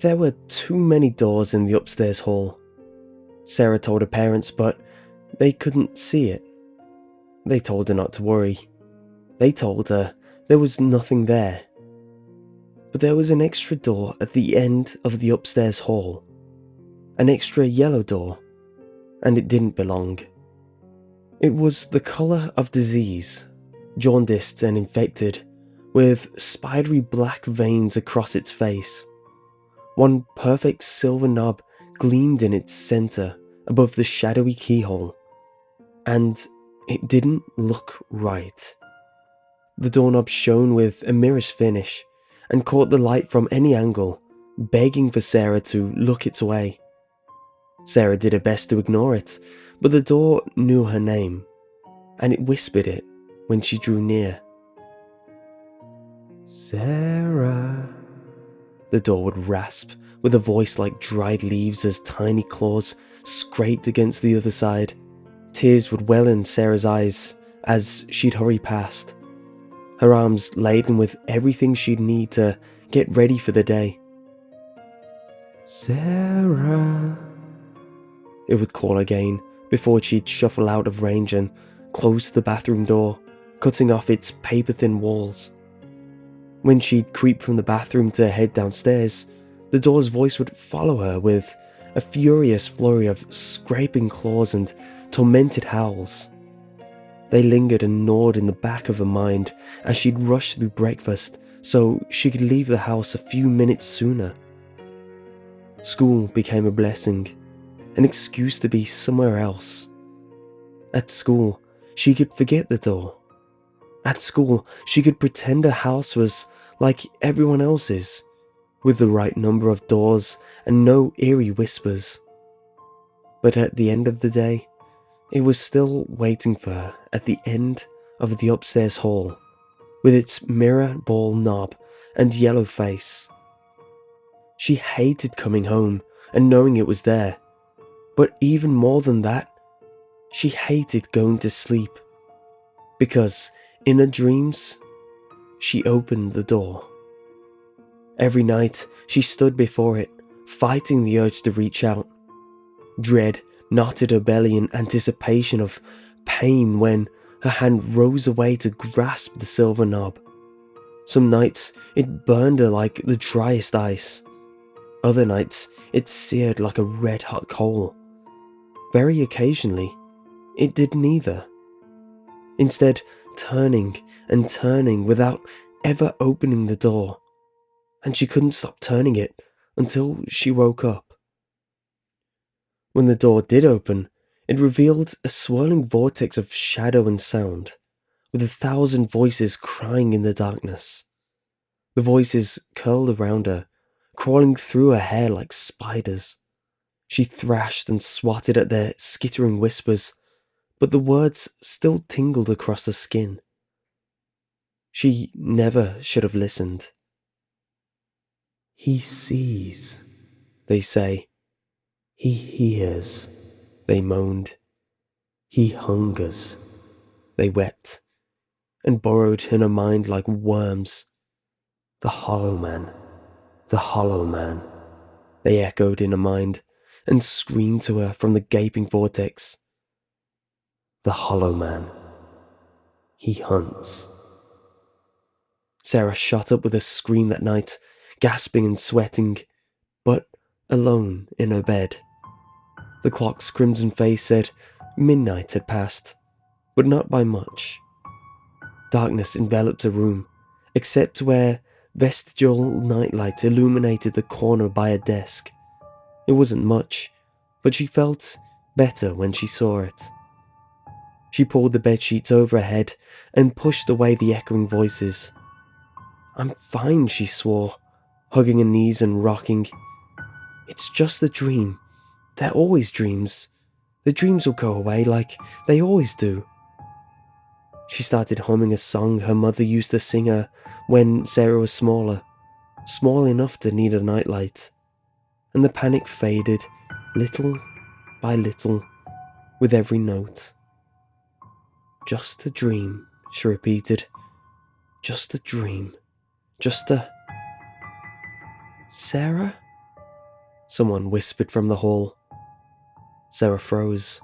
There were too many doors in the upstairs hall. Sarah told her parents, but they couldn't see it. They told her not to worry. They told her there was nothing there. But there was an extra door at the end of the upstairs hall. An extra yellow door, and it didn't belong. It was the colour of disease, jaundiced and infected, with spidery black veins across its face. One perfect silver knob gleamed in its centre above the shadowy keyhole, and it didn't look right. The doorknob shone with a mirror's finish and caught the light from any angle, begging for Sarah to look its way. Sarah did her best to ignore it, but the door knew her name, and it whispered it when she drew near. Sarah. The door would rasp with a voice like dried leaves as tiny claws scraped against the other side. Tears would well in Sarah's eyes as she'd hurry past, her arms laden with everything she'd need to get ready for the day. Sarah. It would call again before she'd shuffle out of range and close the bathroom door, cutting off its paper-thin walls. When she'd creep from the bathroom to head downstairs, the door's voice would follow her with a furious flurry of scraping claws and tormented howls. They lingered and gnawed in the back of her mind as she'd rush through breakfast so she could leave the house a few minutes sooner. School became a blessing, an excuse to be somewhere else. At school, she could forget the door. At school, she could pretend her house was like everyone else's, with the right number of doors and no eerie whispers. But at the end of the day, it was still waiting for her at the end of the upstairs hall, with its mirror ball knob and yellow face. She hated coming home and knowing it was there, but even more than that, she hated going to sleep, because in her dreams, she opened the door. Every night, she stood before it, fighting the urge to reach out. Dread knotted her belly in anticipation of pain when her hand rose away to grasp the silver knob. Some nights, it burned her like the driest ice. Other nights, it seared like a red-hot coal. Very occasionally, it did neither. Instead, turning and turning without ever opening the door, and she couldn't stop turning it until she woke up. When the door did open, it revealed a swirling vortex of shadow and sound, with 1,000 voices crying in the darkness. The voices curled around her, crawling through her hair like spiders. She thrashed and swatted at their skittering whispers, but the words still tingled across her skin. She never should have listened. He sees, they say. He hears, they moaned. He hungers, they wept, and burrowed in her mind like worms. The Hollow Man, the Hollow Man, they echoed in her mind and screamed to her from the gaping vortex. The Hollow Man, he hunts. Sarah shot up with a scream that night, gasping and sweating, but alone in her bed. The clock's crimson face said midnight had passed, but not by much. Darkness enveloped her room, except where vestigial nightlight illuminated the corner by her desk. It wasn't much, but she felt better when she saw it. She pulled the bedsheets over her head and pushed away the echoing voices. I'm fine, she swore, hugging her knees and rocking. It's just a dream. They're always dreams. The dreams will go away like they always do. She started humming a song her mother used to sing her when Sarah was smaller, small enough to need a nightlight, and the panic faded little by little with every note. Just a dream, she repeated. Just a dream. Just a... Sarah? Someone whispered from the hall. Sarah froze.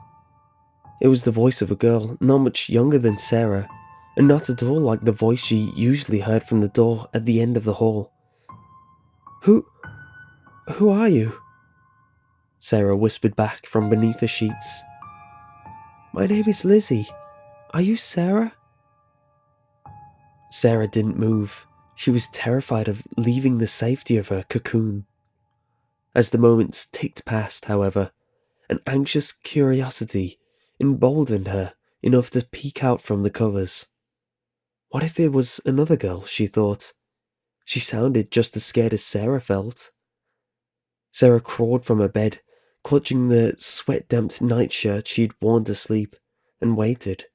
It was the voice of a girl not much younger than Sarah, and not at all like the voice she usually heard from the door at the end of the hall. Who are you? Sarah whispered back from beneath the sheets. My name is Lizzie. Are you Sarah? Sarah didn't move. She was terrified of leaving the safety of her cocoon. As the moments ticked past, however, an anxious curiosity emboldened her enough to peek out from the covers. What if it was another girl, she thought. She sounded just as scared as Sarah felt. Sarah crawled from her bed, clutching the sweat-damped nightshirt she'd worn to sleep, and waited.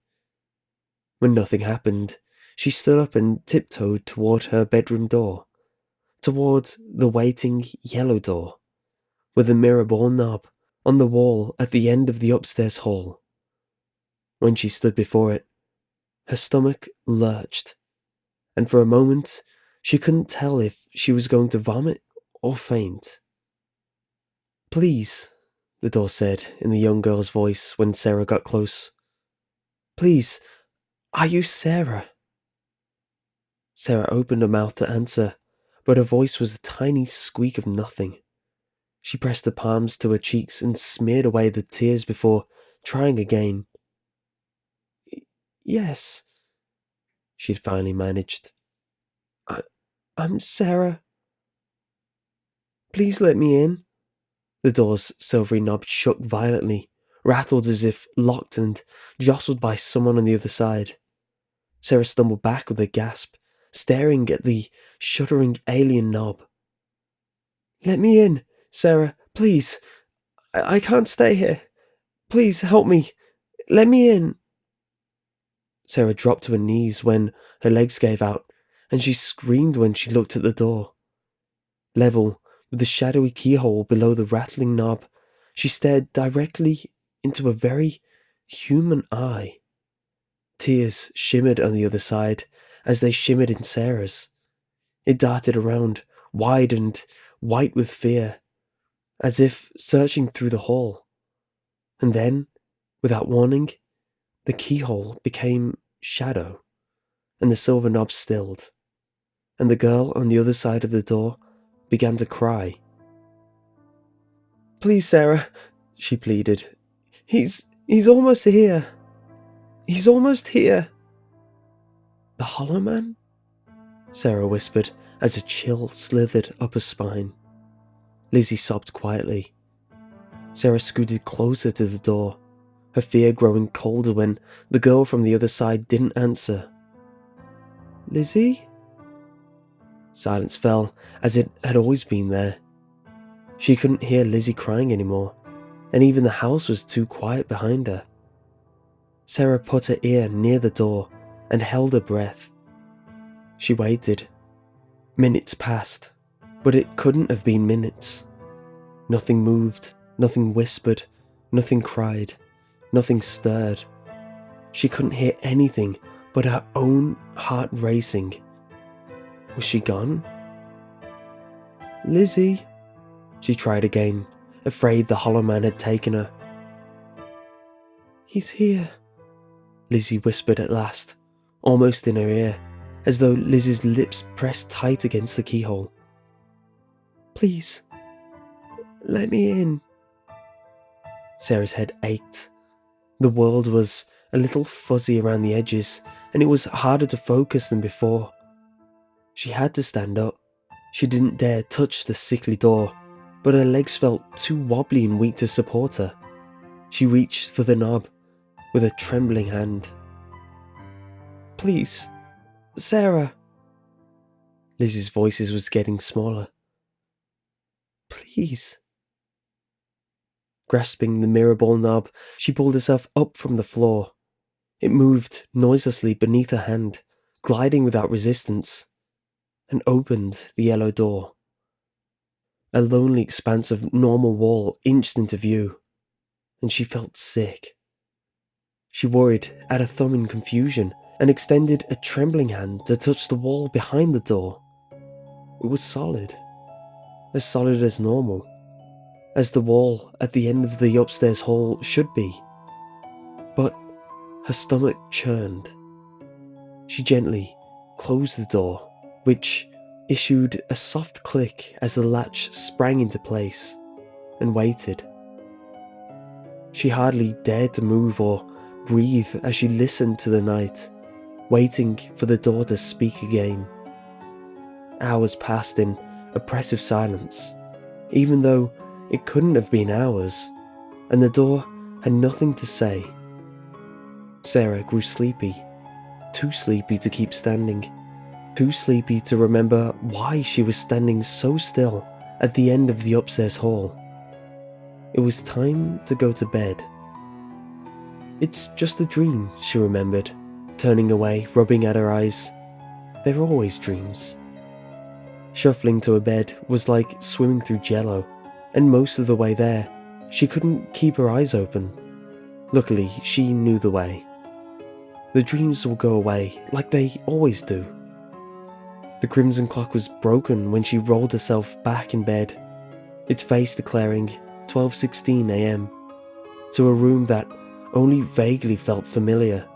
When nothing happened, she stood up and tiptoed toward her bedroom door, toward the waiting yellow door, with a mirror ball knob on the wall at the end of the upstairs hall. When she stood before it, her stomach lurched, and for a moment she couldn't tell if she was going to vomit or faint. Please, the door said in the young girl's voice when Sarah got close. Please, are you Sarah? Sarah opened her mouth to answer, but her voice was a tiny squeak of nothing. She pressed her palms to her cheeks and smeared away the tears before trying again. Yes, she'd finally managed. I'm Sarah. Please let me in. The door's silvery knob shook violently, rattled as if locked and jostled by someone on the other side. Sarah stumbled back with a gasp, staring at the shuddering alien knob. Let me in, Sarah, please. I can't stay here. Please help me. Let me in. Sarah dropped to her knees when her legs gave out, and she screamed when she looked at the door. Level with the shadowy keyhole below the rattling knob, she stared directly into a very human eye. Tears shimmered on the other side as they shimmered in Sarah's. It darted around, wide and white with fear, as if searching through the hall. And then, without warning, the keyhole became shadow, and the silver knob stilled, and the girl on the other side of the door began to cry. Please, Sarah, she pleaded. He's almost here. He's almost here. The Hollow Man? Sarah whispered as a chill slithered up her spine. Lizzie sobbed quietly. Sarah scooted closer to the door, her fear growing colder when the girl from the other side didn't answer. Lizzie? Silence fell, as it had always been there. She couldn't hear Lizzie crying anymore, and even the house was too quiet behind her. Sarah put her ear near the door and held her breath. She waited. Minutes passed, but it couldn't have been minutes. Nothing moved, nothing whispered, nothing cried, nothing stirred. She couldn't hear anything but her own heart racing. Was she gone? Lizzie, she tried again, afraid the Hollow Man had taken her. He's here, Lizzie whispered at last, almost in her ear, as though Lizzie's lips pressed tight against the keyhole. Please, let me in. Sarah's head ached. The world was a little fuzzy around the edges, and it was harder to focus than before. She had to stand up. She didn't dare touch the sickly door, but her legs felt too wobbly and weak to support her. She reached for the knob with a trembling hand. Please, Sarah. Lizzie's voice was getting smaller. Please. Grasping the mirror ball knob, she pulled herself up from the floor. It moved noiselessly beneath her hand, gliding without resistance, and opened the yellow door. A lonely expanse of normal wall inched into view, and she felt sick. She worried at her thumb in confusion and extended a trembling hand to touch the wall behind the door. It was solid as normal. as the wall at the end of the upstairs hall should be. But her stomach churned. She gently closed the door, which issued a soft click as the latch sprang into place, and waited. She hardly dared to move or breathe as she listened to the night, waiting for the door to speak again. Hours passed in oppressive silence, even though it couldn't have been hours, and the door had nothing to say. Sarah grew sleepy, too sleepy to keep standing, too sleepy to remember why she was standing so still at the end of the upstairs hall. It was time to go to bed. It's just a dream, she remembered, turning away, rubbing at her eyes. They were always dreams. Shuffling to her bed was like swimming through jello, and most of the way there, she couldn't keep her eyes open. Luckily, she knew the way. The dreams will go away like they always do. The crimson clock was broken when she rolled herself back in bed, its face declaring 12:16 a.m. to a room that only vaguely felt familiar,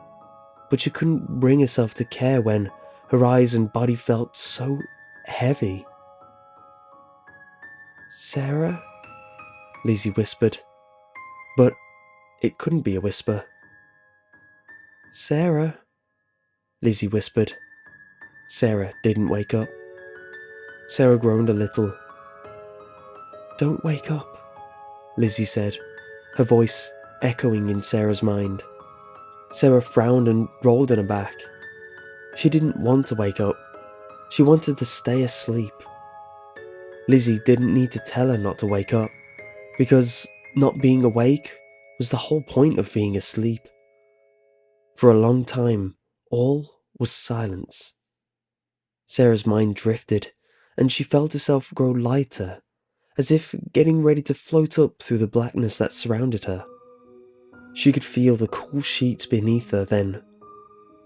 but she couldn't bring herself to care when her eyes and body felt so heavy. "Sarah?" Lizzie whispered, but it couldn't be a whisper. "Sarah?" Lizzie whispered. Sarah didn't wake up. Sarah groaned a little. "Don't wake up," Lizzie said, her voice echoing in Sarah's mind. Sarah frowned and rolled on her back. She didn't want to wake up. She wanted to stay asleep. Lizzie didn't need to tell her not to wake up, because not being awake was the whole point of being asleep. For a long time, all was silence. Sarah's mind drifted, and she felt herself grow lighter, as if getting ready to float up through the blackness that surrounded her. She could feel the cool sheets beneath her then,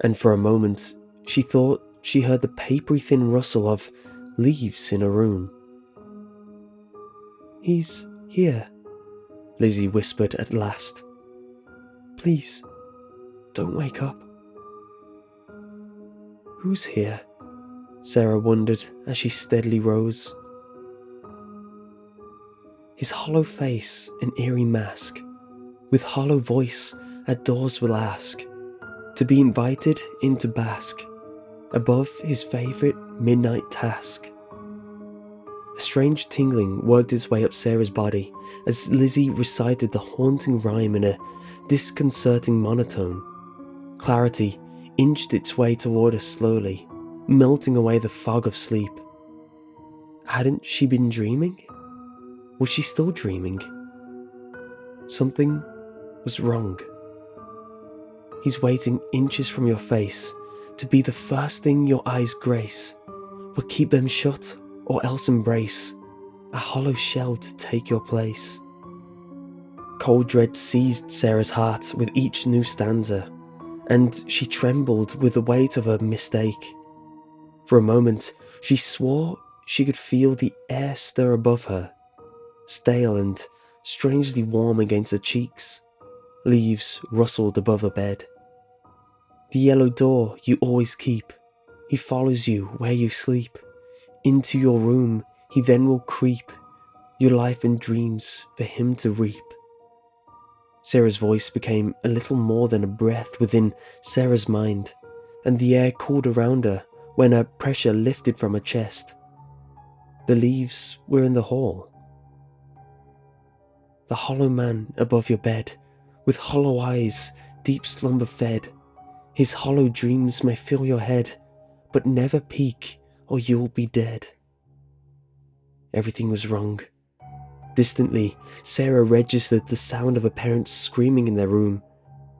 and for a moment she thought she heard the papery thin rustle of leaves in her room. "He's here," Lizzie whispered at last. "Please, don't wake up." "Who's here?" Sarah wondered as she steadily rose. His hollow face an eerie mask, with hollow voice at doors will ask, to be invited in to bask, above his favourite midnight task. A strange tingling worked its way up Sarah's body as Lizzie recited the haunting rhyme in a disconcerting monotone. Clarity inched its way toward her slowly, melting away the fog of sleep. Hadn't she been dreaming? Was she still dreaming? Something was wrong. He's waiting inches from your face to be the first thing your eyes grace, but keep them shut or else embrace a hollow shell to take your place. Cold dread seized Sarah's heart with each new stanza, and she trembled with the weight of her mistake. For a moment, she swore she could feel the air stir above her, stale and strangely warm against her cheeks. Leaves rustled above her bed. The yellow door you always keep, he follows you where you sleep. Into your room he then will creep, your life and dreams for him to reap. Sarah's voice became a little more than a breath within Sarah's mind, and the air cooled around her when her pressure lifted from her chest. The leaves were in the hall. The hollow man above your bed, with hollow eyes, deep slumber fed. His hollow dreams may fill your head, but never peek or you'll be dead. Everything was wrong. Distantly, Sarah registered the sound of her parents screaming in their room,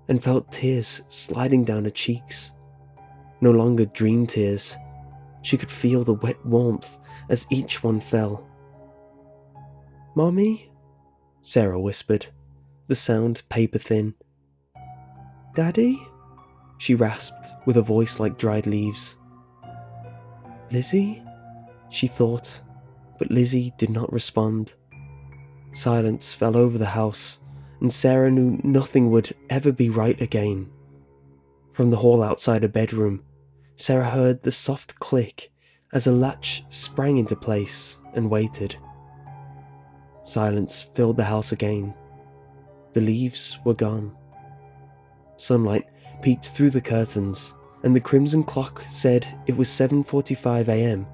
and felt tears sliding down her cheeks. No longer dream tears. She could feel the wet warmth as each one fell. "Mommy?" Sarah whispered, the sound paper-thin. "Daddy?" she rasped with a voice like dried leaves. "Lizzie?" she thought, but Lizzie did not respond. Silence fell over the house, and Sarah knew nothing would ever be right again. From the hall outside her bedroom, Sarah heard the soft click as a latch sprang into place and waited. Silence filled the house again. The leaves were gone. Sunlight peeked through the curtains, and the crimson clock said it was 7:45 a.m.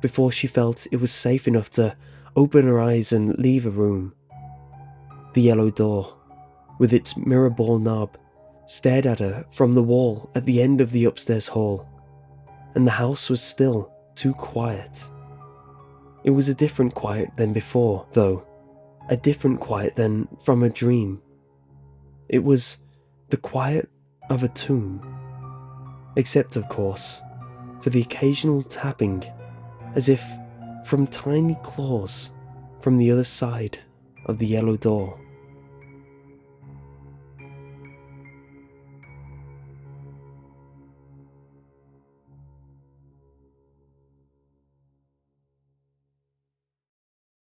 before she felt it was safe enough to open her eyes and leave her room. The yellow door, with its mirror ball knob, stared at her from the wall at the end of the upstairs hall, and the house was still too quiet. It was a different quiet than before, though, a different quiet than from a dream. It was the quiet of a tomb, except, of course, for the occasional tapping, as if from tiny claws from the other side of the yellow door.